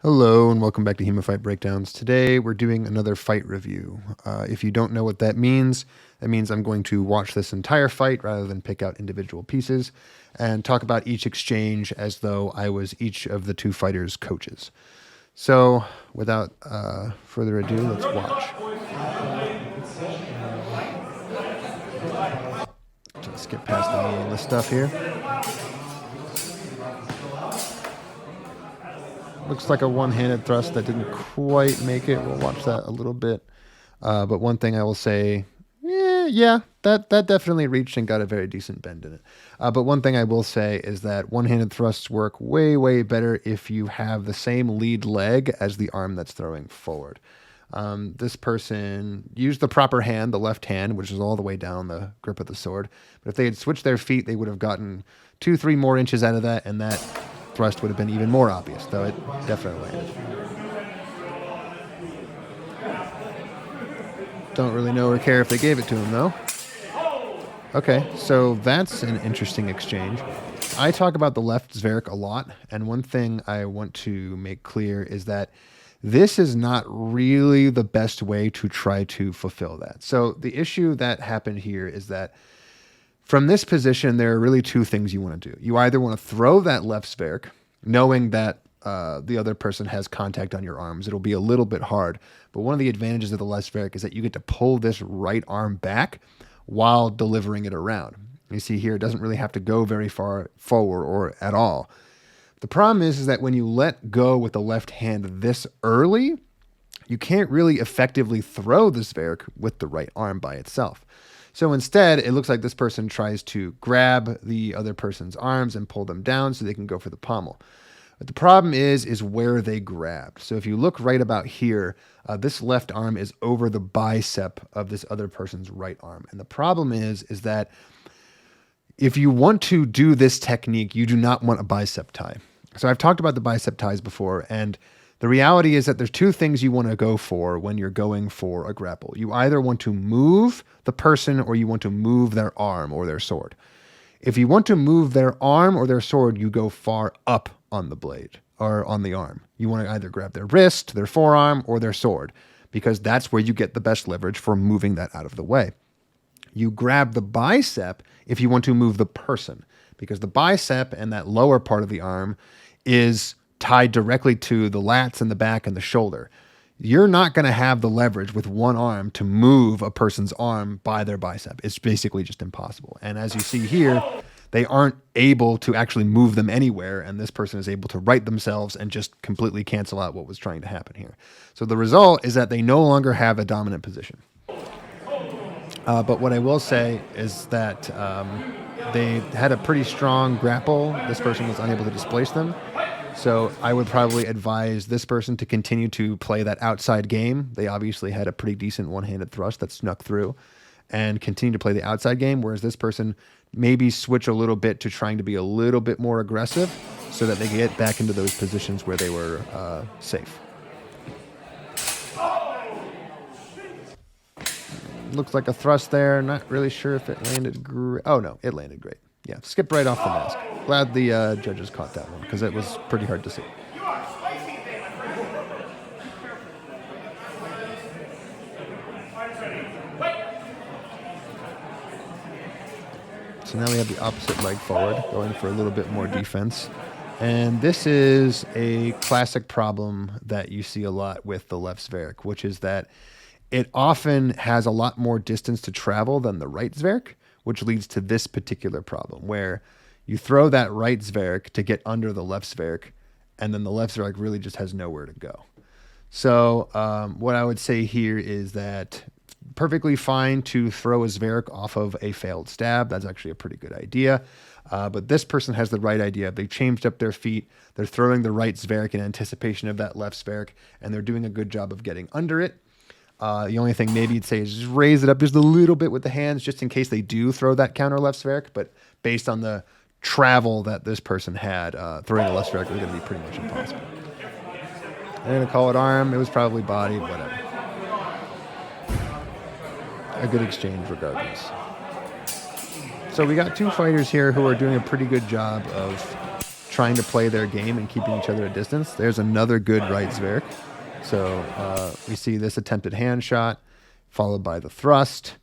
Hello and welcome back to HEMA Fight Breakdowns. Today we're doing another fight review. If you don't know what that means I'm going to watch this entire fight rather than pick out individual pieces and talk about each exchange as though I was each of the two fighters' coaches. So without further ado, let's watch. Just skip past the meaningless stuff here. Looks like a one-handed thrust that didn't quite make it. We'll watch that a little bit. But one thing I will say, that definitely reached and got a very decent bend in it. But one thing I will say is that one-handed thrusts work way, way better if you have the same lead leg as the arm that's throwing forward. This person used the proper hand, the left hand, which is all the way down the grip of the sword. But if they had switched their feet, they would have gotten 2-3 more inches out of that, and that thrust would have been even more obvious, though it definitely landed. Don't really know or care if they gave it to him, though. Okay, so that's an interesting exchange. I talk about the left Zwerch a lot, and one thing I want to make clear is that this is not really the best way to try to fulfill that. So the issue that happened here is that from this position, there are really two things you want to do. You either want to throw that left Zwerch, knowing that the other person has contact on your arms. It'll be a little bit hard, but one of the advantages of the left Zwerch is that you get to pull this right arm back while delivering it around. You see here, it doesn't really have to go very far forward or at all. The problem is that when you let go with the left hand this early, you can't really effectively throw the Zwerch with the right arm by itself. So instead, it looks like this person tries to grab the other person's arms and pull them down so they can go for the pommel. But the problem is where they grabbed. So if you look right about here, this left arm is over the bicep of this other person's right arm. And the problem is that if you want to do this technique, you do not want a bicep tie. So I've talked about the bicep ties before, and the reality is that there's two things you want to go for when you're going for a grapple. You either want to move the person or you want to move their arm or their sword. If you want to move their arm or their sword, you go far up on the blade or on the arm. You want to either grab their wrist, their forearm, or their sword, because that's where you get the best leverage for moving that out of the way. You grab the bicep if you want to move the person, because the bicep and that lower part of the arm is tied directly to the lats and the back and the shoulder. You're not going to have the leverage with one arm to move a person's arm by their bicep. It's basically just impossible. And as you see here, they aren't able to actually move them anywhere, and this person is able to right themselves and just completely cancel out what was trying to happen here. So the result is that they no longer have a dominant position. But what I will say is that they had a pretty strong grapple. This person was unable to displace them. So I would probably advise this person to continue to play that outside game. They obviously had a pretty decent one-handed thrust that snuck through, and continue to play the outside game, whereas this person maybe switch a little bit to trying to be a little bit more aggressive so that they get back into those positions where they were safe. Looks like a thrust there. Not really sure if it landed great. Oh, no, it landed great. Yeah, skipped right off the mask. Glad the judges caught that one because it was pretty hard to see. So now we have the opposite leg forward, going for a little bit more defense. And this is a classic problem that you see a lot with the left Zwerch, which is that it often has a lot more distance to travel than the right Zwerch, which leads to this particular problem, where you throw that right Zwerch to get under the left Zwerch, and then the left Zwerch really just has nowhere to go. So what I would say here is that perfectly fine to throw a Zwerch off of a failed stab. That's actually a pretty good idea. But this person has the right idea. They changed up their feet. They're throwing the right Zwerch in anticipation of that left Zwerch, and they're doing a good job of getting under it. The only thing maybe you'd say is just raise it up just a little bit with the hands, just in case they do throw that counter left Zwerch. But based on the travel that this person had, throwing a left Zwerch was going to be pretty much impossible. They're going to call it arm. It was probably body, whatever. A good exchange regardless. So we got two fighters here who are doing a pretty good job of trying to play their game and keeping each other at distance. There's another good right Zwerch. So we see this attempted hand shot, followed by the thrust,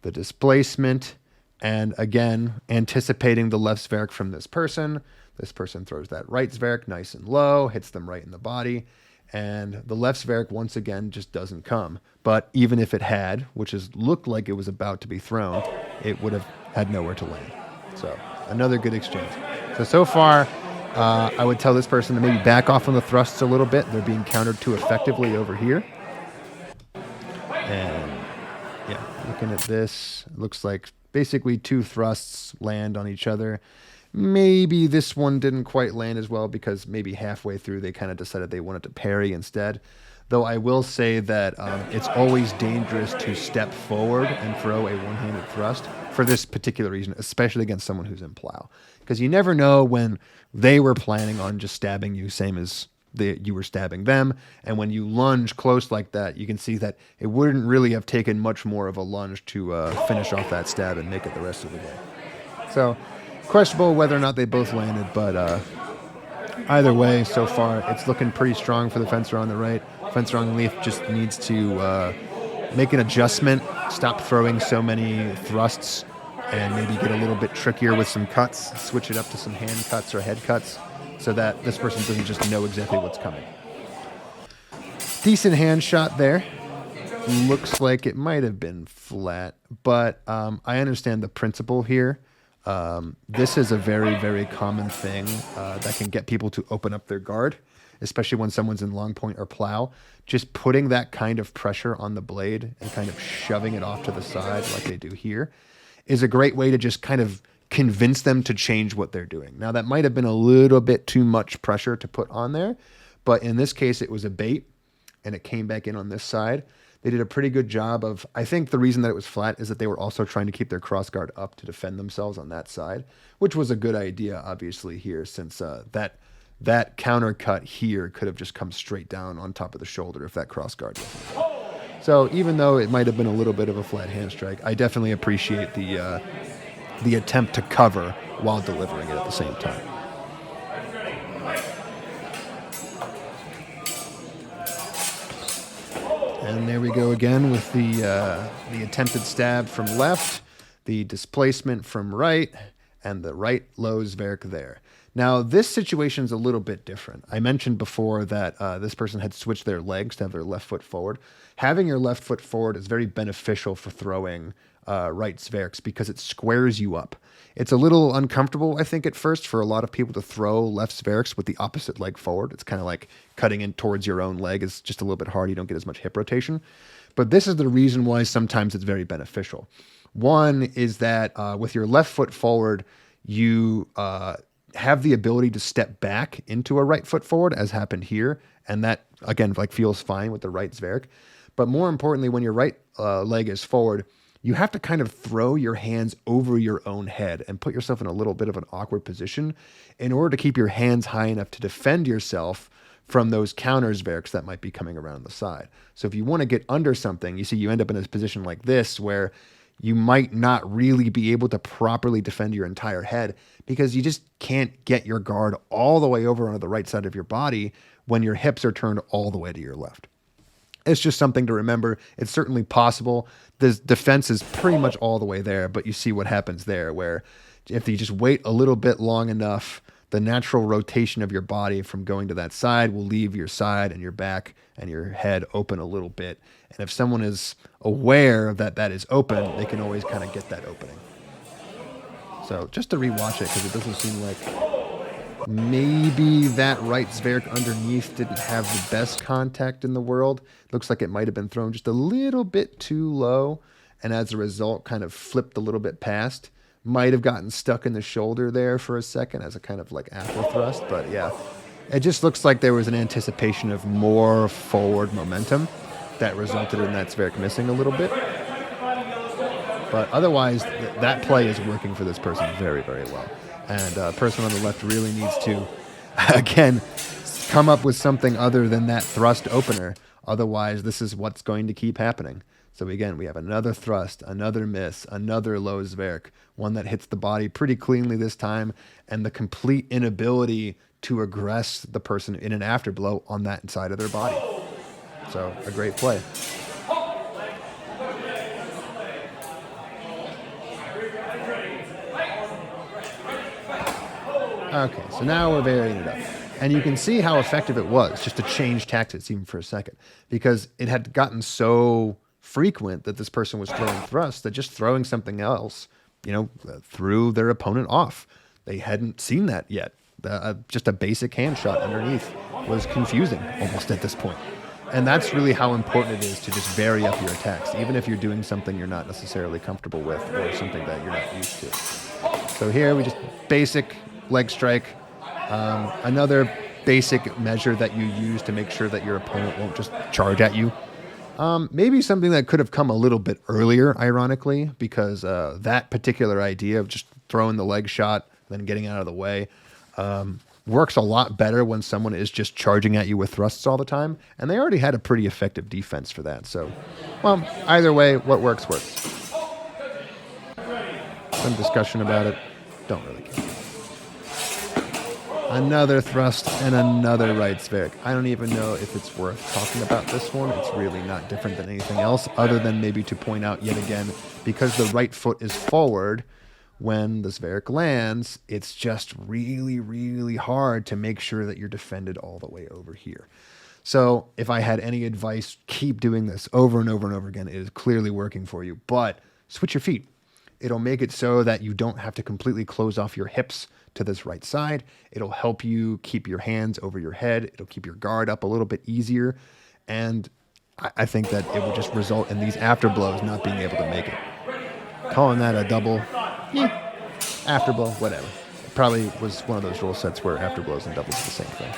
the displacement, and again, anticipating the left Zwerch from this person. This person throws that right Zwerch nice and low, hits them right in the body, and the left Zwerch once again just doesn't come. But even if it had, which looked like it was about to be thrown, it would have had nowhere to land. So another good exchange. So far, I would tell this person to maybe back off on the thrusts a little bit. They're being countered too effectively over here. And yeah, looking at this, it looks like basically 2 thrusts land on each other. Maybe this one didn't quite land as well because maybe halfway through they kind of decided they wanted to parry instead. Though I will say that it's always dangerous to step forward and throw a one-handed thrust for this particular reason, especially against someone who's in plow. Because you never know when they were planning on just stabbing you, same as you were stabbing them. And when you lunge close like that, you can see that it wouldn't really have taken much more of a lunge to finish off that stab and make it the rest of the way. So questionable whether or not they both landed, but either way, so far, it's looking pretty strong for the fencer on the right. Fencer on the left just needs to make an adjustment, stop throwing so many thrusts, and maybe get a little bit trickier with some cuts, switch it up to some hand cuts or head cuts, so that this person doesn't just know exactly what's coming. Decent hand shot there. Looks like it might have been flat, but I understand the principle here. This is a very, very common thing that can get people to open up their guard, especially when someone's in long point or plow. Just putting that kind of pressure on the blade and kind of shoving it off to the side like they do here is a great way to just kind of convince them to change what they're doing. Now, that might have been a little bit too much pressure to put on there, but in this case, it was a bait and it came back in on this side. They did a pretty good job of, I think the reason that it was flat is that they were also trying to keep their cross guard up to defend themselves on that side, which was a good idea, obviously, here, since that counter cut here could have just come straight down on top of the shoulder if that cross guard wasn't there. So even though it might have been a little bit of a flat hand strike, I definitely appreciate the attempt to cover while delivering it at the same time. And there we go again with the attempted stab from left, the displacement from right, and the right low Zwerch there. Now, this situation is a little bit different. I mentioned before that this person had switched their legs to have their left foot forward. Having your left foot forward is very beneficial for throwing right Zwerchs because it squares you up. It's a little uncomfortable, I think, at first for a lot of people to throw left Zwerchs with the opposite leg forward. It's kind of like cutting in towards your own leg is just a little bit hard. You don't get as much hip rotation. But this is the reason why sometimes it's very beneficial. One is that with your left foot forward, you have the ability to step back into a right foot forward, as happened here. And that, again, like feels fine with the right Zwerch. But more importantly, when your right leg is forward, you have to kind of throw your hands over your own head and put yourself in a little bit of an awkward position in order to keep your hands high enough to defend yourself from those counter Zwerchs that might be coming around the side. So if you want to get under something, you see you end up in a position like this where you might not really be able to properly defend your entire head because you just can't get your guard all the way over onto the right side of your body when your hips are turned all the way to your left. It's just something to remember. It's certainly possible. The defense is pretty much all the way there, but you see what happens there, where if you just wait a little bit long enough, the natural rotation of your body from going to that side will leave your side and your back and your head open a little bit. And if someone is aware that that is open, they can always kind of get that opening. So just to rewatch it, because it doesn't seem like maybe that right Zwerch underneath didn't have the best contact in the world. Looks like it might have been thrown just a little bit too low, and as a result kind of flipped a little bit past. Might have gotten stuck in the shoulder there for a second as a kind of like after thrust, but yeah. It just looks like there was an anticipation of more forward momentum that resulted in that Zwerch missing a little bit. But otherwise, that play is working for this person very, very well. And person on the left really needs to, again, come up with something other than that thrust opener. Otherwise, this is what's going to keep happening. So again, we have another thrust, another miss, another low Zwerch, one that hits the body pretty cleanly this time, and the complete inability to aggress the person in an afterblow on that side of their body. So a great play. Okay, so now we're varying it up. And you can see how effective it was just to change tactics even for a second, because it had gotten so frequent that this person was throwing thrusts that just throwing something else, threw their opponent off. They hadn't seen that yet. Just a basic hand shot underneath was confusing almost at this point. And that's really how important it is to just vary up your attacks, even if you're doing something you're not necessarily comfortable with or something that you're not used to. So here we just basic leg strike. Another basic measure that you use to make sure that your opponent won't just charge at you. Maybe something that could have come a little bit earlier, ironically, because that particular idea of just throwing the leg shot, then getting out of the way, works a lot better when someone is just charging at you with thrusts all the time. And they already had a pretty effective defense for that. So, well, either way, what works, works. Some discussion about it. Don't really care. Another thrust and another right Zwerch. I don't even know if it's worth talking about this one. It's really not different than anything else, other than maybe to point out yet again, because the right foot is forward, when the Zwerch lands, it's just really, really hard to make sure that you're defended all the way over here. So if I had any advice, keep doing this over and over and over again. It is clearly working for you, but switch your feet. It'll make it so that you don't have to completely close off your hips to this right side. It'll help you keep your hands over your head. It'll keep your guard up a little bit easier. And I think that it will just result in these afterblows not being able to make it. Calling that a double, afterblow, whatever. It probably was one of those rule sets where afterblows and doubles are the same thing.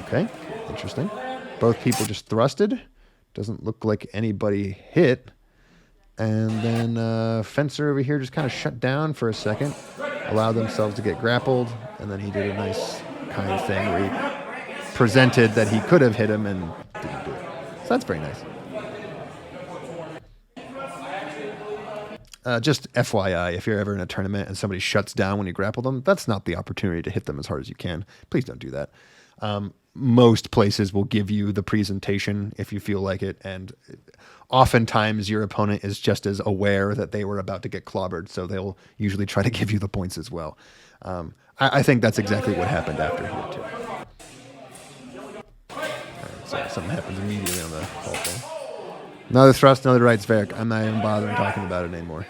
Okay, interesting. Both people just thrusted. Doesn't look like anybody hit. And then Fencer over here just kind of shut down for a second, allowed themselves to get grappled, and then he did a nice kind thing where he presented that he could have hit him and didn't do it. So that's very nice. Just FYI, if you're ever in a tournament and somebody shuts down when you grapple them, that's not the opportunity to hit them as hard as you can. Please don't do that. Most places will give you the presentation if you feel like it, and oftentimes your opponent is just as aware that they were about to get clobbered, so they'll usually try to give you the points as well. I think that's exactly what happened after here, too. All right, so something happens immediately on the whole thing. Another thrust, another right Zwerch. I'm not even bothering talking about it anymore.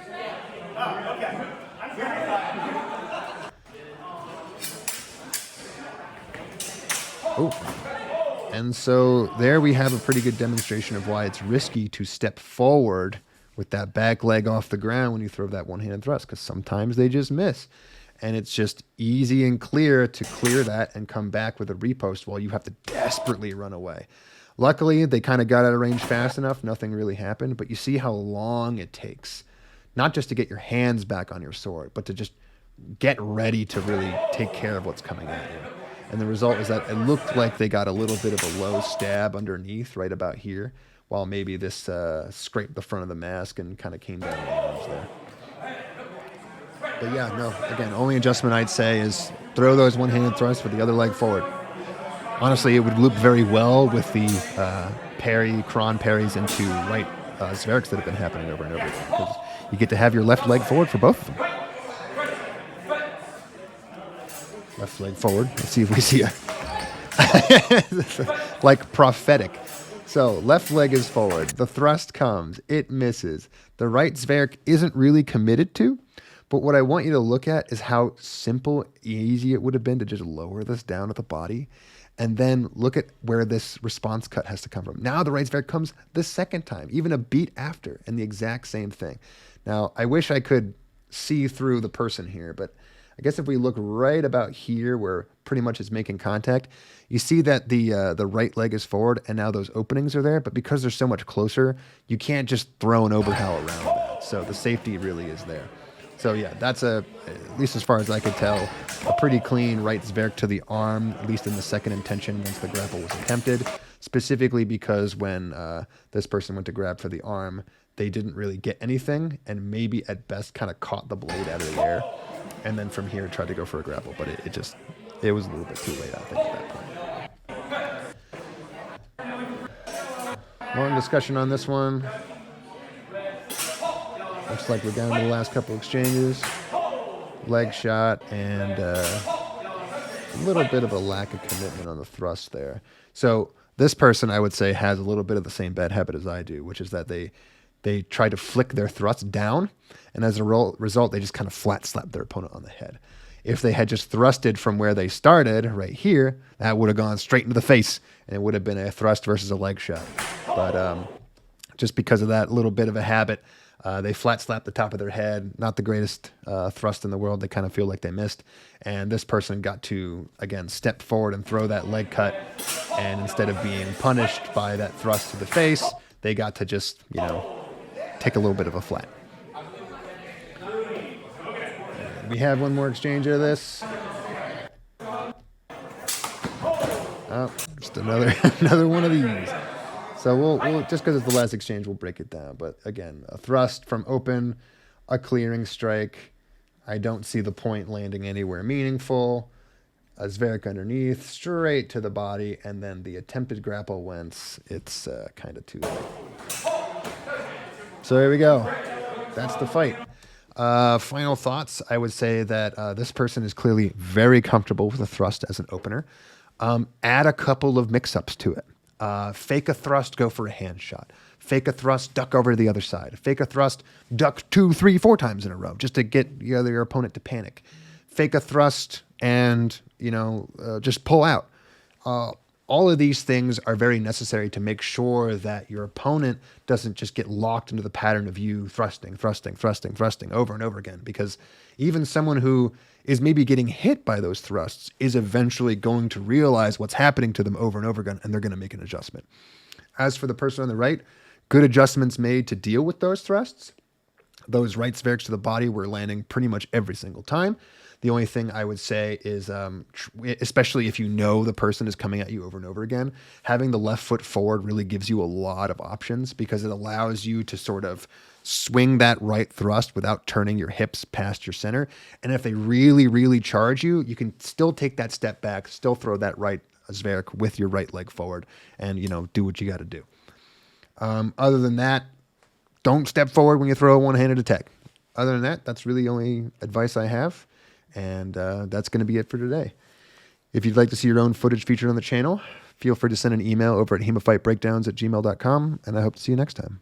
Oh. And so there we have a pretty good demonstration of why it's risky to step forward with that back leg off the ground when you throw that one-handed thrust, because sometimes they just miss. And it's just easy and clear to clear that and come back with a repost while you have to desperately run away. Luckily, they kind of got out of range fast enough. Nothing really happened, but you see how long it takes, not just to get your hands back on your sword, but to just get ready to really take care of what's coming at you. And the result is that it looked like they got a little bit of a low stab underneath right about here, while maybe this scraped the front of the mask and kind of came down the arms there. But yeah, no, again, only adjustment I'd say is throw those one-handed thrusts with the other leg forward. Honestly, it would loop very well with the cron parries into right Zwerchs that have been happening over and over again, because you get to have your left leg forward for both of them. Left leg forward. Let's see if we see like prophetic. So left leg is forward. The thrust comes. It misses. The right Zwerch isn't really committed to. But what I want you to look at is how simple, easy it would have been to just lower this down at the body. And then look at where this response cut has to come from. Now the right Zwerch comes the second time, even a beat after, and the exact same thing. Now, I wish I could see through the person here, but I guess if we look right about here where pretty much it's making contact, you see that the right leg is forward and now those openings are there, but because they're so much closer, you can't just throw an overhand around that. So the safety really is there. So yeah, that's at least as far as I could tell, a pretty clean right Zwerch to the arm, at least in the second intention once the grapple was attempted. Specifically because when this person went to grab for the arm, they didn't really get anything, and maybe at best kind of caught the blade out of the air, and then from here tried to go for a grapple, but it was a little bit too late, I think, at that point. Long discussion on this one. Looks like we're down to the last couple exchanges. Leg shot and a little bit of a lack of commitment on the thrust there. So this person, I would say, has a little bit of the same bad habit as I do, which is that they try to flick their thrust down, and as a result, they just kind of flat slap their opponent on the head. If they had just thrusted from where they started, right here, that would have gone straight into the face, and it would have been a thrust versus a leg shot. But just because of that little bit of a habit, they flat slap the top of their head. Not the greatest thrust in the world. They kind of feel like they missed. And this person got to, again, step forward and throw that leg cut. And instead of being punished by that thrust to the face, they got to just, take a little bit of a flat. And we have one more exchange of this. Oh, just another one of these. So we'll just because it's the last exchange, we'll break it down. But again, a thrust from open, a clearing strike. I don't see the point landing anywhere meaningful. A Zwerch underneath, straight to the body, and then the attempted grapple whence it's kind of too late. So there we go. That's the fight. Final thoughts. I would say that this person is clearly very comfortable with a thrust as an opener. Add a couple of mix-ups to it. Fake a thrust, go for a hand shot. Fake a thrust, duck over to the other side. Fake a thrust, duck 2, 3, 4 times in a row just to get your opponent to panic. Fake a thrust and, just pull out. All of these things are very necessary to make sure that your opponent doesn't just get locked into the pattern of you thrusting over and over again. Because even someone who is maybe getting hit by those thrusts is eventually going to realize what's happening to them over and over again, and they're going to make an adjustment. As for the person on the right, good adjustments made to deal with those thrusts. Those right Zwerchs to the body were landing pretty much every single time. The only thing I would say is, especially if you know the person is coming at you over and over again, having the left foot forward really gives you a lot of options because it allows you to sort of swing that right thrust without turning your hips past your center. And if they really, really charge you, you can still take that step back, still throw that right Zwerch with your right leg forward and, do what you got to do. Other than that, don't step forward when you throw a one-handed attack. Other than that, that's really the only advice I have. And that's going to be it for today. If you'd like to see your own footage featured on the channel, feel free to send an email over at HEMAFightBreakdowns@gmail.com, and I hope to see you next time.